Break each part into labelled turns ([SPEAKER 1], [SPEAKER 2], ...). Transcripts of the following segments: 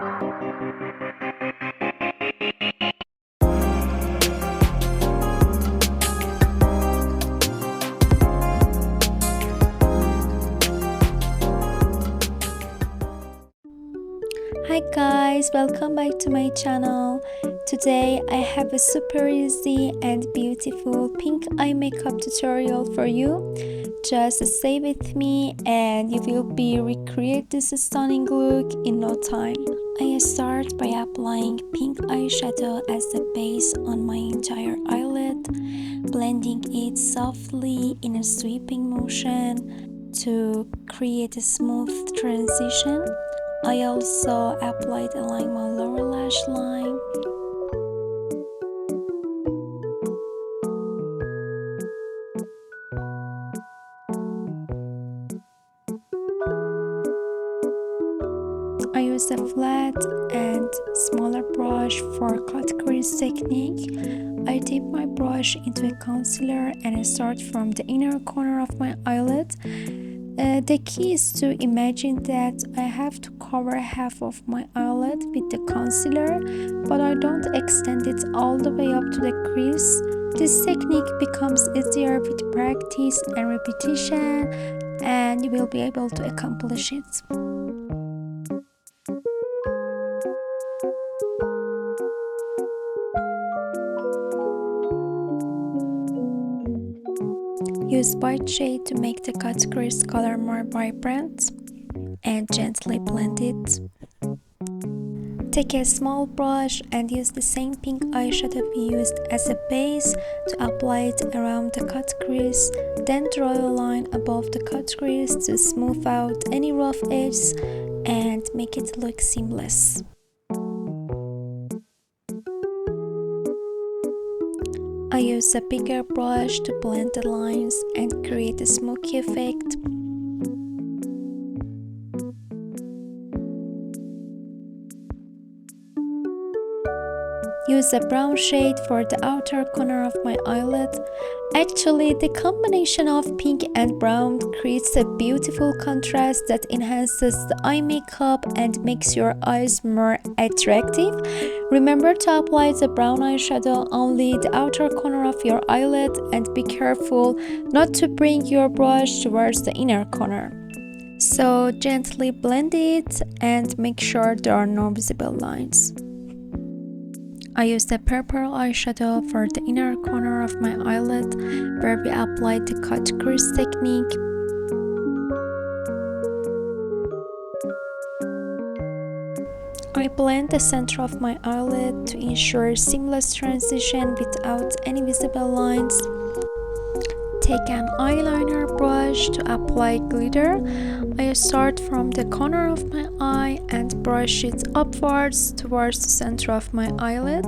[SPEAKER 1] Hi guys, welcome back to my channel. Today I have a super easy and beautiful pink eye makeup tutorial for you. Just stay with me and you will be recreate this stunning look in no time. I start by applying pink eyeshadow as the base on my entire eyelid, blending it softly in a sweeping motion to create a smooth transition. I also applied along my lower lash line. I used a flat and smaller brush for cut crease technique. I dip my brush into a concealer and I start from the inner corner of my eyelid. The key is to imagine that I have to cover half of my eyelid with the concealer, but I don't extend it all the way up to the crease. This technique becomes easier with practice and repetition, and you will be able to accomplish it. Use white shade to make the cut crease color more vibrant and gently blend it. Take a small brush and use the same pink eyeshadow we used as a base to apply it around the cut crease. Then draw a line above the cut crease to smooth out any rough edges and make it look seamless. I use a bigger brush to blend the lines and create a smoky effect. Use a brown shade for the outer corner of my eyelid. Actually, the combination of pink and brown creates a beautiful contrast that enhances the eye makeup and makes your eyes more attractive. Remember to apply the brown eyeshadow only the outer corner of your eyelid and be careful not to bring your brush towards the inner corner. So gently blend it and make sure there are no visible lines. I used a purple eyeshadow for the inner corner of my eyelid where we applied the cut crease technique. I blend the center of my eyelid to ensure seamless transition without any visible lines. Take an eyeliner brush to apply glitter. I start from the corner of my eye and brush it upwards towards the center of my eyelid.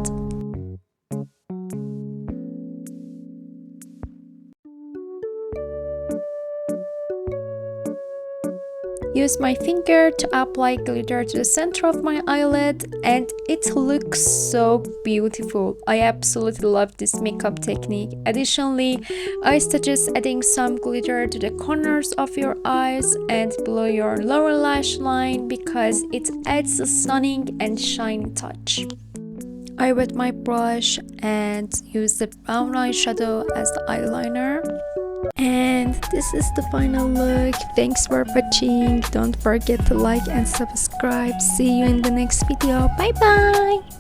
[SPEAKER 1] Use my finger to apply glitter to the center of my eyelid and it looks so beautiful. I absolutely love this makeup technique. Additionally, I suggest adding some glitter to the corners of your eyes and below your lower lash line because it adds a stunning and shiny touch. I wet my brush and use the brown eyeshadow as the eyeliner. And this is the final look. Thanks for watching. Don't forget to like and subscribe. See you in the next video. Bye bye.